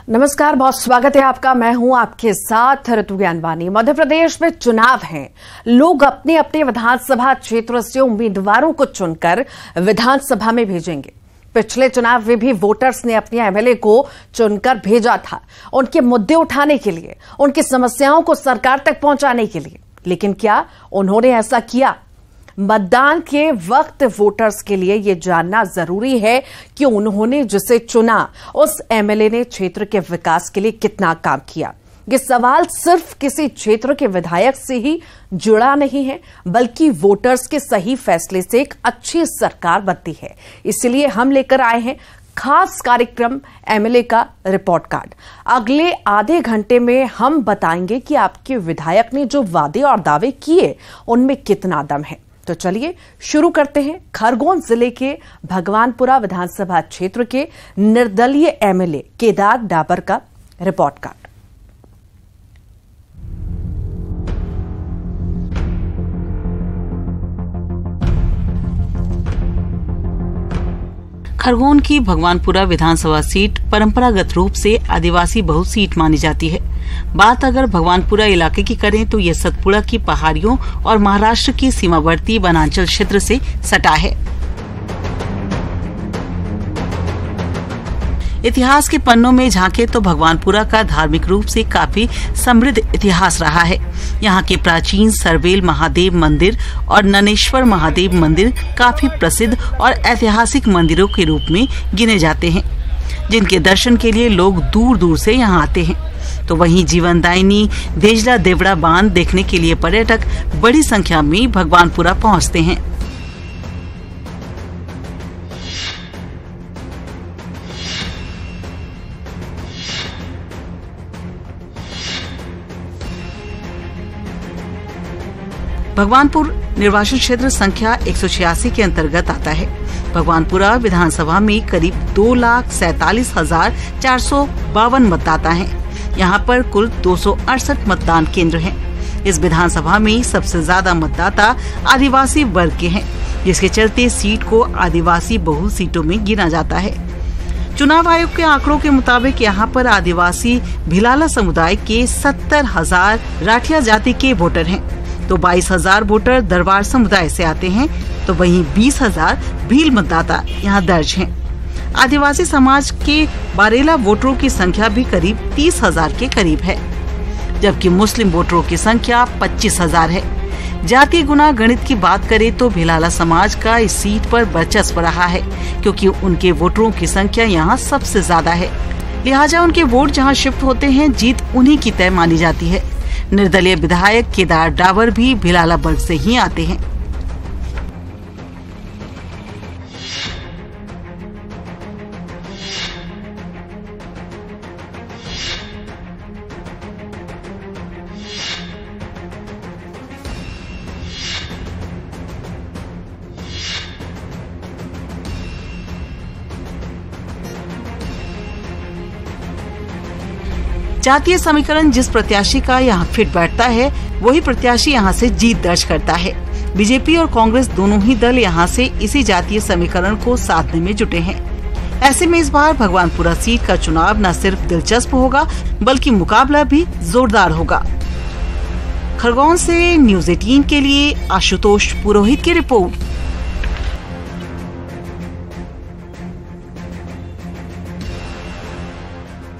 नमस्कार, बहुत स्वागत है आपका। मैं हूं आपके साथ ऋतु ज्ञानवानी। मध्य प्रदेश में चुनाव हैं। लोग अपने अपने विधानसभा क्षेत्र से उम्मीदवारों को चुनकर विधानसभा में भेजेंगे। पिछले चुनाव में भी वोटर्स ने अपने एमएलए को चुनकर भेजा था, उनके मुद्दे उठाने के लिए, उनकी समस्याओं को सरकार तक पहुंचाने के लिए। लेकिन क्या उन्होंने ऐसा किया? मतदान के वक्त वोटर्स के लिए यह जानना जरूरी है कि उन्होंने जिसे चुना उस एमएलए ने क्षेत्र के विकास के लिए कितना काम किया। ये सवाल सिर्फ किसी क्षेत्र के विधायक से ही जुड़ा नहीं है, बल्कि वोटर्स के सही फैसले से एक अच्छी सरकार बनती है। इसलिए हम लेकर आए हैं खास कार्यक्रम एमएलए का रिपोर्ट कार्ड। अगले आधे घंटे में हम बताएंगे कि आपके विधायक ने जो वादे और दावे किए उनमें कितना दम है। तो चलिए शुरू करते हैं खरगोन जिले के भगवानपुरा विधानसभा क्षेत्र के निर्दलीय एमएलए केदार डाबर का रिपोर्ट कार्ड। खरगोन की भगवानपुरा विधानसभा सीट परंपरागत रूप से आदिवासी बहु सीट मानी जाती है। बात अगर भगवानपुरा इलाके की करें तो यह सतपुड़ा की पहाड़ियों और महाराष्ट्र की सीमावर्ती वनांचल क्षेत्र से सटा है। इतिहास के पन्नों में झांके तो भगवानपुरा का धार्मिक रूप से काफी समृद्ध इतिहास रहा है। यहाँ के प्राचीन सरवेल महादेव मंदिर और ननेश्वर महादेव मंदिर काफी प्रसिद्ध और ऐतिहासिक मंदिरों के रूप में गिने जाते हैं, जिनके दर्शन के लिए लोग दूर दूर से यहाँ आते हैं। तो वहीं जीवनदायिनी देजला देवड़ा बांध देखने के लिए पर्यटक बड़ी संख्या में भगवानपुरा पहुँचते हैं। भगवानपुर निर्वाचन क्षेत्र संख्या 186 के अंतर्गत आता है। भगवानपुरा विधानसभा में करीब 2,47,452 मतदाता हैं। यहाँ पर कुल 268 मतदान केंद्र हैं। इस विधानसभा में सबसे ज्यादा मतदाता आदिवासी वर्ग के हैं, जिसके चलते सीट को आदिवासी बहु सीटों में गिना जाता है। चुनाव आयोग के आंकड़ों के मुताबिक यहाँ पर आदिवासी भिलाला समुदाय के 70,000 राठिया जाति के वोटर हैं, तो 22,000 वोटर दरबार समुदाय से आते हैं, तो वहीं 20,000 भील मतदाता यहाँ दर्ज हैं। आदिवासी समाज के बारेला वोटरों की संख्या भी करीब 30,000 के करीब है, जबकि मुस्लिम वोटरों की संख्या 25,000 है। जातीय गुना गणित की बात करें तो भिलाला समाज का इस सीट पर वर्चस्व रहा है, क्योंकि उनके वोटरों की संख्या यहाँ सबसे ज्यादा है। लिहाजा उनके वोट जहाँ शिफ्ट होते हैं, जीत उन्हीं की तय मानी जाती है। निर्दलीय विधायक केदार डाबर भी भिलाला वर्ग से ही आते हैं। जातीय समीकरण जिस प्रत्याशी का यहाँ फिट बैठता है, वही प्रत्याशी यहाँ से जीत दर्ज करता है। बीजेपी और कांग्रेस दोनों ही दल यहाँ से इसी जातीय समीकरण को साधने में जुटे हैं। ऐसे में इस बार भगवानपुरा सीट का चुनाव न सिर्फ दिलचस्प होगा, बल्कि मुकाबला भी जोरदार होगा। खरगोन से न्यूज़ 18 के लिए आशुतोष पुरोहित की रिपोर्ट।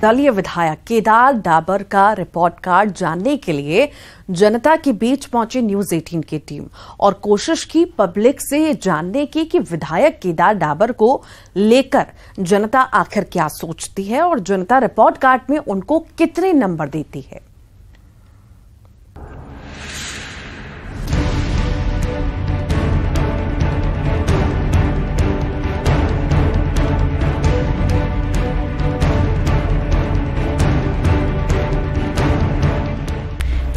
दलीय विधायक केदार डाबर का रिपोर्ट कार्ड जानने के लिए जनता के बीच पहुंची न्यूज़ 18 की टीम और कोशिश की पब्लिक से ये जानने की कि विधायक केदार डाबर को लेकर जनता आखिर क्या सोचती है और जनता रिपोर्ट कार्ड में उनको कितने नंबर देती है।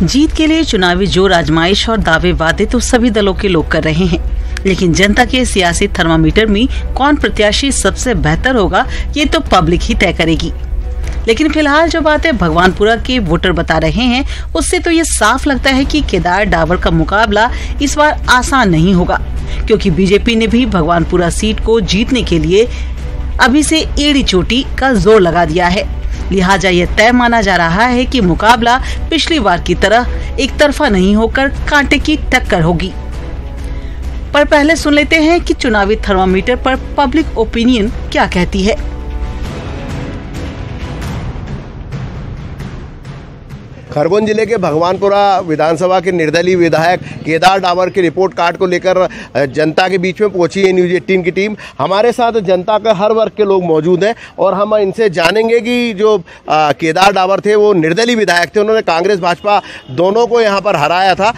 जीत के लिए चुनावी जोर आजमाइश और दावे वादे तो सभी दलों के लोग कर रहे हैं, लेकिन जनता के सियासी थर्मामीटर में कौन प्रत्याशी सबसे बेहतर होगा, ये तो पब्लिक ही तय करेगी। लेकिन फिलहाल जो बातें भगवानपुरा के वोटर बता रहे हैं, उससे तो ये साफ लगता है कि केदार डाबर का मुकाबला इस बार आसान नहीं होगा, क्योंकि बीजेपी ने भी भगवानपुरा सीट को जीतने के लिए अभी से एड़ी चोटी का जोर लगा दिया है। लिहाजा यह तय माना जा रहा है कि मुकाबला पिछली बार की तरह एक तरफा नहीं होकर कांटे की टक्कर होगी। पर पहले सुन लेते हैं कि चुनावी थर्मामीटर पर पब्लिक ओपिनियन क्या कहती है। खरगोन जिले के भगवानपुरा विधानसभा के निर्दलीय विधायक केदार डावर की रिपोर्ट कार्ड को लेकर जनता के बीच में पहुंची है न्यूज़ 18 की टीम। हमारे साथ जनता का हर वर्ग के लोग मौजूद हैं और हम इनसे जानेंगे कि जो केदार डावर थे वो निर्दलीय विधायक थे, उन्होंने कांग्रेस भाजपा दोनों को यहां पर हराया था।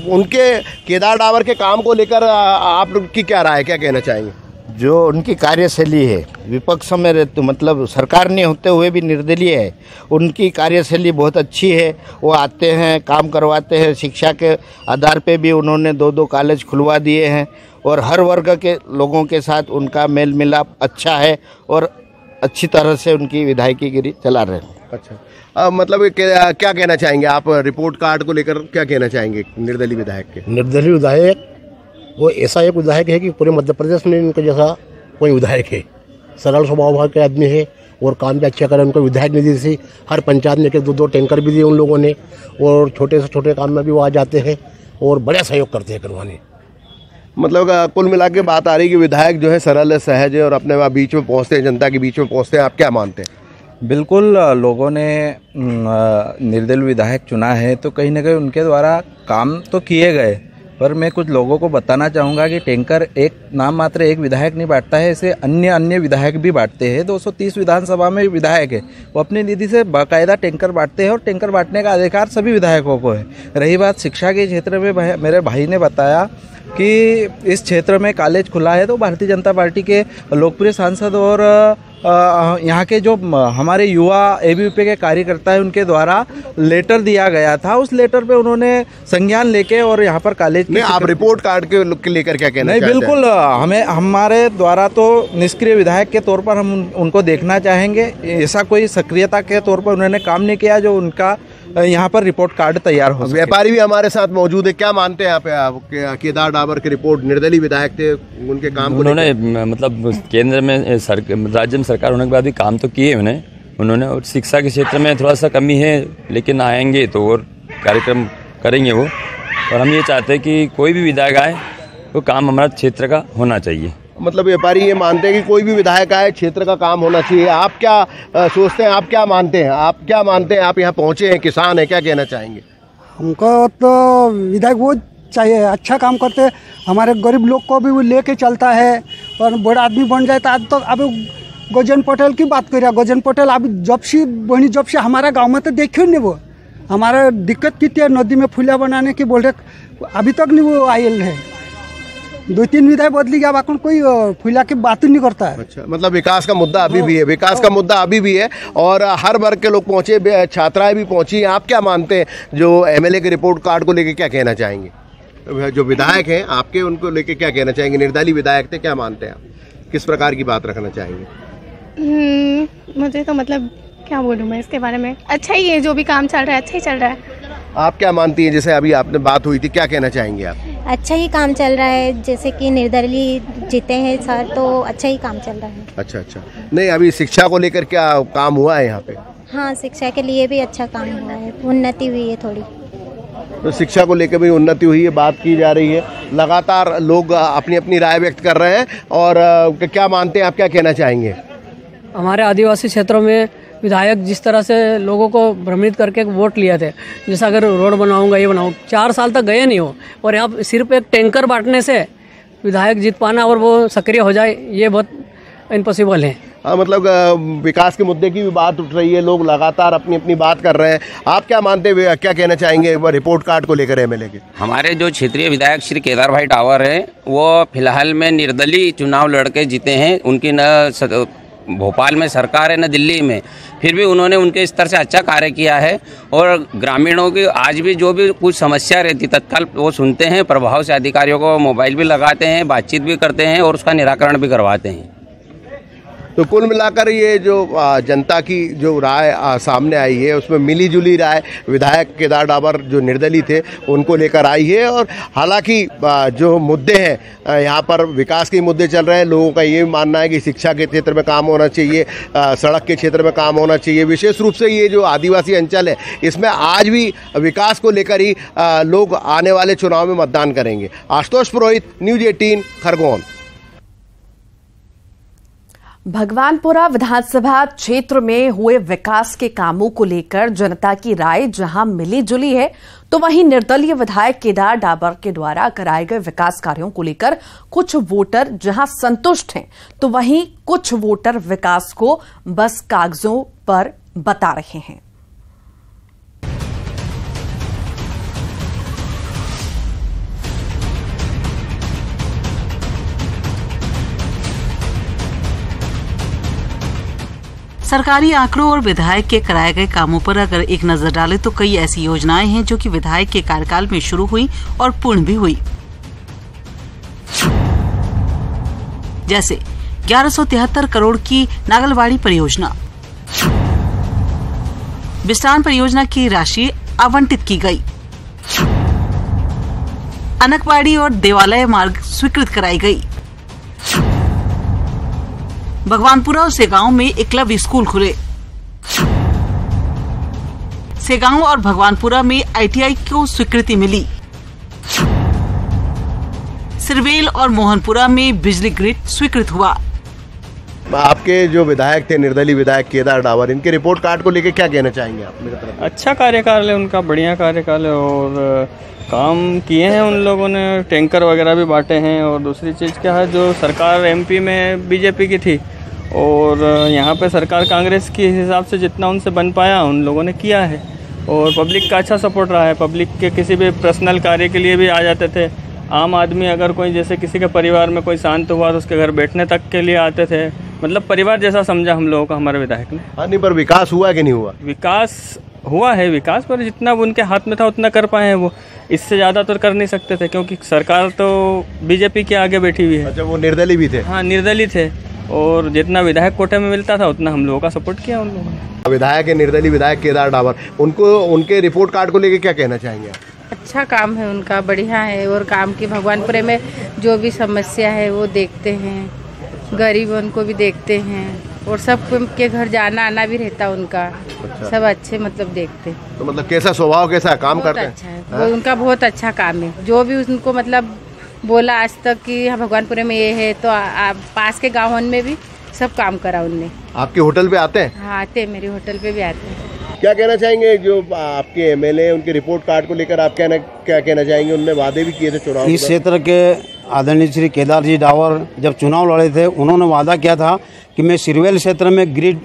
उनके केदार डावर के काम को लेकर आपकी क्या राय, क्या कहना चाहेंगे? जो उनकी कार्यशैली है, विपक्ष में रहते मतलब सरकार नहीं होते हुए भी निर्दलीय है, उनकी कार्यशैली बहुत अच्छी है। वो आते हैं, काम करवाते हैं, शिक्षा के आधार पे भी उन्होंने 2-2 कॉलेज खुलवा दिए हैं और हर वर्ग के लोगों के साथ उनका मेल मिलाप अच्छा है और अच्छी तरह से उनकी विधायकीगिरी चला रहे हैं। अच्छा, मतलब क्या कहना चाहेंगे आप रिपोर्ट कार्ड को लेकर, क्या कहना चाहेंगे निर्दलीय विधायक के? निर्दलीय विधायक वो ऐसा एक विधायक है कि पूरे मध्य प्रदेश में इनके जैसा कोई विधायक है। सरल स्वभाव के आदमी है और काम भी अच्छा करे। उनको विधायक निधि से हर पंचायत में 2-2 टैंकर भी दिए उन लोगों ने और छोटे से छोटे काम में भी वो आ जाते हैं और बड़ा सहयोग करते हैं करवाने। मतलब कुल मिला के बात आ रही है कि विधायक जो है सरल है, सहज है और अपने बीच में पहुँचते हैं, जनता के बीच में पहुँचते हैं। आप क्या मानते हैं? बिल्कुल, लोगों ने निर्दलीय विधायक चुना है तो कहीं ना कहीं उनके द्वारा काम तो किए गए, पर मैं कुछ लोगों को बताना चाहूँगा कि टैंकर एक नाम मात्र एक विधायक नहीं बांटता है, इसे अन्य विधायक भी बांटते हैं। 230 विधानसभा में विधायक है, वो अपनी निधि से बाकायदा टैंकर बांटते हैं और टैंकर बांटने का अधिकार सभी विधायकों को है। रही बात शिक्षा के क्षेत्र में, मेरे भाई ने बताया कि इस क्षेत्र में कॉलेज खुला है तो भारतीय जनता पार्टी के लोकप्रिय सांसद और यहाँ के जो हमारे युवा एबीवीपी के कार्यकर्ता है उनके द्वारा लेटर दिया गया था। उस लेटर पे उन्होंने संज्ञान लेके और यहाँ पर कॉलेज में आप रिपोर्ट कार्ड के लेकर क्या कहना नहीं, बिल्कुल हमें हमारे द्वारा तो निष्क्रिय विधायक के तौर पर हम उनको देखना चाहेंगे। ऐसा कोई सक्रियता के तौर पर उन्होंने काम नहीं किया जो उनका यहाँ पर रिपोर्ट कार्ड तैयार हो। व्यापारी भी हमारे साथ मौजूद है, क्या मानते हैं यहाँ पे आप? केदार डावर की रिपोर्ट, निर्दलीय विधायक थे, उनके काम को उन्होंने मतलब केंद्र में राज्य में सरकार होने के बाद भी काम तो किए उन्होंने और शिक्षा के क्षेत्र में थोड़ा सा कमी है, लेकिन आएंगे तो और कार्यक्रम करेंगे वो। और हम ये चाहते हैं कि कोई भी विधायक आए तो काम हमारा क्षेत्र का होना चाहिए। मतलब व्यापारी ये मानते हैं कि कोई भी विधायक आए क्षेत्र का काम होना चाहिए। आप क्या सोचते हैं, आप क्या मानते हैं? आप क्या मानते हैं? आप यहाँ पहुँचे हैं, किसान हैं, क्या कहना चाहेंगे? हमको तो विधायक वो चाहिए, अच्छा काम करते, हमारे गरीब लोग को भी वो लेके चलता है और बड़ा आदमी बन जाए। तो आज तो अभी गजन पटेल की बात करिए, गजन पटेल अभी जब से हमारा गाँव में तो देखियो नहीं, वो हमारा दिक्कत कितनी है नदी में फूलिया बनाने की, बोल रहे अभी तक नहीं वो आयल है। 2-3 विधायक बदली गया, बाकी कोई फूलिया की बात नहीं करता है। अच्छा, मतलब विकास का मुद्दा अभी भी है, विकास का मुद्दा अभी भी है और हर वर्ग के लोग पहुंचे, छात्राएं भी पहुंची। आप क्या मानते हैं, जो एमएलए के रिपोर्ट कार्ड को लेकर क्या कहना चाहेंगे? जो विधायक हैं आपके, उनको लेकर क्या कहना चाहेंगे? निर्दलीय विधायक थे, क्या मानते हैं आप, किस प्रकार की बात रखना चाहेंगे? मुझे तो मतलब क्या बोलूँ मैं इसके बारे में, अच्छा ही है, जो भी काम चल रहा है अच्छा ही चल रहा है। आप क्या मानती हैं? जैसे अभी आपने बात हुई थी, क्या कहना चाहेंगे आप? अच्छा ही काम चल रहा है, जैसे कि निर्दलीय जीते हैं सर तो अच्छा ही काम चल रहा है। अच्छा, नहीं अभी शिक्षा को लेकर क्या काम हुआ है यहाँ पे? हाँ, शिक्षा के लिए भी अच्छा काम हुआ है, उन्नति हुई है थोड़ी। तो शिक्षा को लेकर भी उन्नति हुई है, बात की जा रही है। लगातार लोग अपनी अपनी राय व्यक्त कर रहे हैं और क्या मानते हैं आप, क्या कहना चाहेंगे? हमारे आदिवासी क्षेत्रों में विधायक जिस तरह से लोगों को भ्रमित करके वोट लिए थे, जैसा अगर रोड बनाऊंगा ये बनाऊँ, 4 साल तक गए नहीं हो और यहाँ सिर्फ एक टैंकर बांटने से विधायक जीत पाना और वो सक्रिय हो जाए, ये बहुत इम्पॉसिबल है। मतलब विकास के मुद्दे की भी बात उठ रही है, लोग लगातार अपनी अपनी बात कर रहे हैं। आप क्या मानते हैं, क्या कहना चाहेंगे रिपोर्ट कार्ड को लेकर एमएलए के? हमारे जो क्षेत्रीय विधायक श्री केदार भाई डावर है, वो फिलहाल में निर्दलीय चुनाव लड़के जीते हैं। उनकी न भोपाल में सरकार है न दिल्ली में, फिर भी उन्होंने उनके स्तर से अच्छा कार्य किया है और ग्रामीणों की आज भी जो भी कुछ समस्या रहती तत्काल वो सुनते हैं, प्रभाव से अधिकारियों को मोबाइल भी लगाते हैं, बातचीत भी करते हैं और उसका निराकरण भी करवाते हैं। तो कुल मिलाकर ये जो जनता की जो राय सामने आई है उसमें मिली जुली राय विधायक केदार डावर जो निर्दलीय थे उनको लेकर आई है। और हालांकि जो मुद्दे हैं यहाँ पर विकास के मुद्दे चल रहे हैं, लोगों का ये मानना है कि शिक्षा के क्षेत्र में काम होना चाहिए, सड़क के क्षेत्र में काम होना चाहिए। विशेष रूप से ये जो आदिवासी अंचल है इसमें आज भी विकास को लेकर ही लोग आने वाले चुनाव में मतदान करेंगे। आशुतोष पुरोहित, न्यूज़ 18 खरगोन। भगवानपुरा विधानसभा क्षेत्र में हुए विकास के कामों को लेकर जनता की राय जहां मिली जुली है, तो वहीं निर्दलीय विधायक केदार डावर के द्वारा कराए गए विकास कार्यों को लेकर कुछ वोटर जहां संतुष्ट हैं, तो वहीं कुछ वोटर विकास को बस कागजों पर बता रहे हैं। सरकारी आंकड़ों और विधायक के कराए गए कामों पर अगर एक नजर डालें तो कई ऐसी योजनाएं हैं जो कि विधायक के कार्यकाल में शुरू हुई और पूर्ण भी हुई। जैसे 1173 करोड़ की नागलवाड़ी परियोजना, बिस्टान परियोजना की राशि आवंटित की गई, अनकवाड़ी और देवालय मार्ग स्वीकृत कराई गई, भगवानपुरा और सेगांव में एकलव्य स्कूल खुले, सेगांव और भगवानपुरा में ITI को स्वीकृति मिली, सिरवेल और मोहनपुरा में बिजली ग्रिड स्वीकृत हुआ। आपके जो विधायक थे निर्दलीय विधायक केदार डावर, इनके रिपोर्ट कार्ड को लेकर क्या कहना चाहेंगे आप मेरे तरफ? अच्छा कार्यकाल है उनका, बढ़िया कार्यकाल है और काम किए हैं उन लोगों ने, टैंकर वगैरह भी बांटे हैं। और दूसरी चीज़ क्या है, जो सरकार MP में BJP की थी और यहाँ पे सरकार कांग्रेस के हिसाब से जितना उनसे बन पाया उन लोगों ने किया है। और पब्लिक का अच्छा सपोर्ट रहा है, पब्लिक के किसी भी पर्सनल कार्य के लिए भी आ जाते थे। आम आदमी अगर कोई जैसे किसी के परिवार में कोई शांत हुआ तो उसके घर बैठने तक के लिए आते थे, मतलब परिवार जैसा समझा हम लोगों को हमारे विधायक ने। हाँ, नहीं पर विकास हुआ कि नहीं हुआ? विकास हुआ है, विकास पर जितना उनके हाथ में था उतना कर पाए हैं वो, इससे ज़्यादा तो कर नहीं सकते थे क्योंकि सरकार तो BJP के आगे बैठी हुई है। अच्छा, वो निर्दलीय भी थे? हाँ, निर्दलीय थे और जितना विधायक कोटे में मिलता था उतना हम लोगों का सपोर्ट किया उन लोगों ने। विधायक है निर्दलीय विधायक केदार डावर, उनको उनके रिपोर्ट कार्ड को लेकर क्या कहना चाहेंगे? अच्छा काम है उनका, बढ़िया है और काम की भगवानपुरे में जो भी समस्या है वो देखते हैं, गरीब उनको भी देखते हैं और सब के घर जाना आना भी रहता उनका। अच्छा। सब अच्छे मतलब देखते। तो मतलब कैसा स्वभाव, कैसा काम करते हैं? अच्छा है वो उनका, बहुत अच्छा काम है। जो भी उनको मतलब बोला आज तक कि हाँ भगवानपुरे में ये है, तो पास के गाँव में भी सब काम करा उनने। आपके होटल पे आते हैं? हाँ आते हैं, मेरे होटल पे भी आते हैं। क्या कहना चाहेंगे जो आपके MLA उनके रिपोर्ट कार्ड को लेकर आप क्या कहना चाहेंगे? उनने वादे भी किए थे चुनाव। इस क्षेत्र के आदरणीय श्री केदार जी डावर जब चुनाव लड़े थे उन्होंने वादा किया था कि मैं सिरवेल क्षेत्र में ग्रिड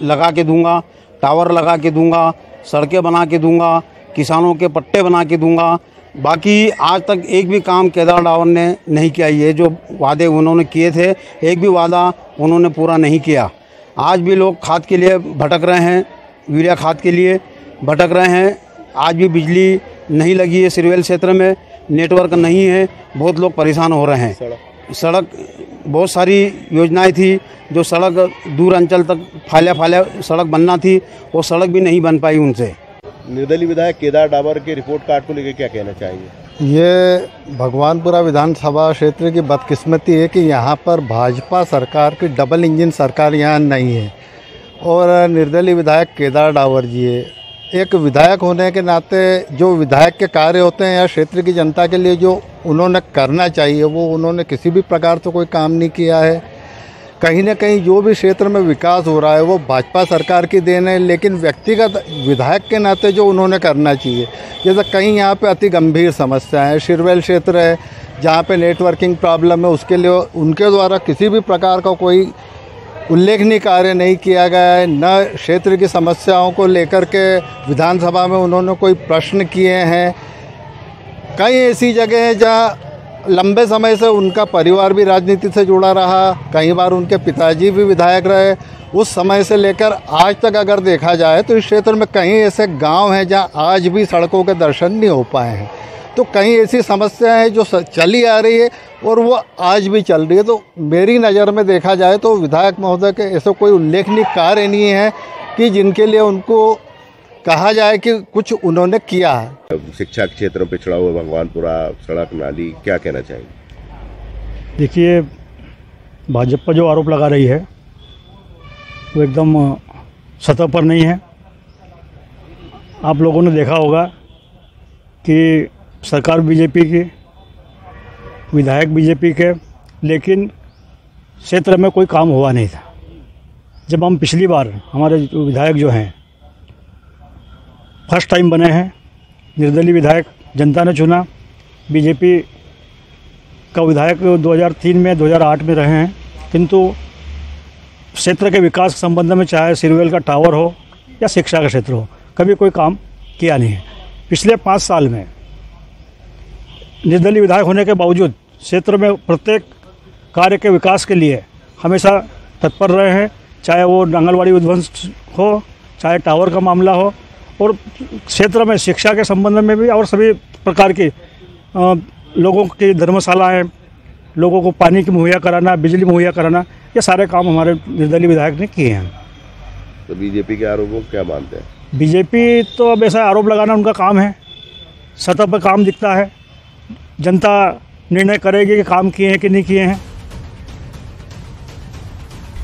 लगा के दूंगा, टावर लगा के दूंगा, सड़कें बना के दूंगा, किसानों के पट्टे बना के दूंगा। बाकी आज तक एक भी काम केदार डावर ने नहीं किया। ये जो वादे उन्होंने किए थे एक भी वादा उन्होंने पूरा नहीं किया। आज भी लोग खाद के लिए भटक रहे हैं, यूरिया खाद के लिए भटक रहे हैं। आज भी बिजली नहीं लगी है सिरवेल क्षेत्र में, नेटवर्क नहीं है, बहुत लोग परेशान हो रहे हैं। सड़क बहुत सारी योजनाएं थी जो सड़क दूर अंचल तक फाल्या सड़क बनना थी, वो सड़क भी नहीं बन पाई उनसे। निर्दलीय विधायक केदार डावर के रिपोर्ट कार्ड को लेकर क्या कहना चाहेंगे? ये भगवानपुरा विधानसभा क्षेत्र की बदकिस्मती है कि यहाँ पर भाजपा सरकार की डबल इंजन सरकार यहाँ नहीं है और निर्दलीय विधायक केदार डावर जी है। एक विधायक होने के नाते जो विधायक के कार्य होते हैं या क्षेत्र की जनता के लिए जो उन्होंने करना चाहिए वो उन्होंने किसी भी प्रकार से कोई काम नहीं किया है। कहीं ना कहीं जो भी क्षेत्र में विकास हो रहा है वो भाजपा सरकार की देन है, लेकिन व्यक्तिगत विधायक के नाते जो उन्होंने करना चाहिए, जैसे कहीं यहाँ पे अति गंभीर समस्या है, शिरवेल क्षेत्र है जहाँ पे नेटवर्किंग प्रॉब्लम है, उसके लिए उनके द्वारा किसी भी प्रकार का कोई उल्लेखनीय कार्य नहीं किया गया है। न क्षेत्र की समस्याओं को लेकर के विधानसभा में उन्होंने कोई प्रश्न किए हैं। कई ऐसी जगह है जहाँ लंबे समय से उनका परिवार भी राजनीति से जुड़ा रहा, कई बार उनके पिताजी भी विधायक रहे। उस समय से लेकर आज तक अगर देखा जाए तो इस क्षेत्र में कई ऐसे गांव हैं जहां आज भी सड़कों के दर्शन नहीं हो पाए हैं तो कई ऐसी समस्याएं हैं जो चली आ रही है और वो आज भी चल रही है। तो मेरी नज़र में देखा जाए तो विधायक महोदय के ऐसा कोई उल्लेखनीय कार्य नहीं है कि जिनके लिए उनको कहा जाए कि कुछ उन्होंने किया है। शिक्षा के क्षेत्र में पिछड़ा हुआ भगवानपुरा, सड़क नाली, क्या कहना चाहेंगे? देखिए, भाजपा जो आरोप लगा रही है वो एकदम सतह पर नहीं है। आप लोगों ने देखा होगा कि सरकार बीजेपी की, विधायक बीजेपी के, लेकिन क्षेत्र में कोई काम हुआ नहीं था। जब हम पिछली बार, हमारे विधायक जो हैं फर्स्ट टाइम बने हैं, निर्दलीय विधायक जनता ने चुना, बीजेपी का विधायक 2003 में 2008 में रहे हैं, किंतु क्षेत्र के विकास के संबंध में चाहे सिरवेल का टावर हो या शिक्षा का क्षेत्र हो, कभी कोई काम किया नहीं है। पिछले 5 साल में निर्दलीय विधायक होने के बावजूद क्षेत्र में प्रत्येक कार्य के विकास के लिए हमेशा तत्पर रहे हैं, चाहे वो आंगनबाड़ी उद्वंस हो, चाहे टावर का मामला हो, और क्षेत्र में शिक्षा के संबंध में भी और सभी प्रकार की लोगों की धर्मशालाएँ, लोगों को पानी की मुहैया कराना, बिजली मुहैया कराना, ये सारे काम हमारे निर्दलीय विधायक ने किए हैं। तो बीजेपी के आरोपों को क्या मानते हैं? बीजेपी तो अब ऐसा आरोप लगाना उनका काम है, सतह पर काम दिखता है, जनता निर्णय करेगी कि काम किए हैं कि नहीं किए हैं।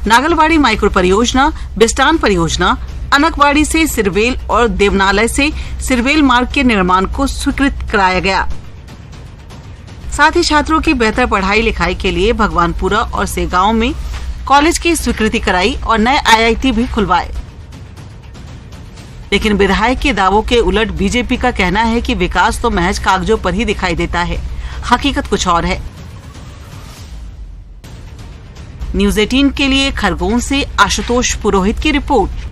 नागलवाड़ी माइक्रो परियोजना, बिस्टान परियोजना, अनकवाड़ी से सिरवेल और देवनालय से सिरवेल मार्ग के निर्माण को स्वीकृत कराया गया। साथ ही छात्रों की बेहतर पढ़ाई लिखाई के लिए भगवानपुरा और सेगांव में कॉलेज की स्वीकृति कराई और नए IIT भी खुलवाए। लेकिन विधायक के दावों के उलट बीजेपी का कहना है कि विकास तो महज कागजों पर ही दिखाई देता है, हकीकत कुछ और है। न्यूज़ 18 के लिए खरगोन से आशुतोष पुरोहित की रिपोर्ट।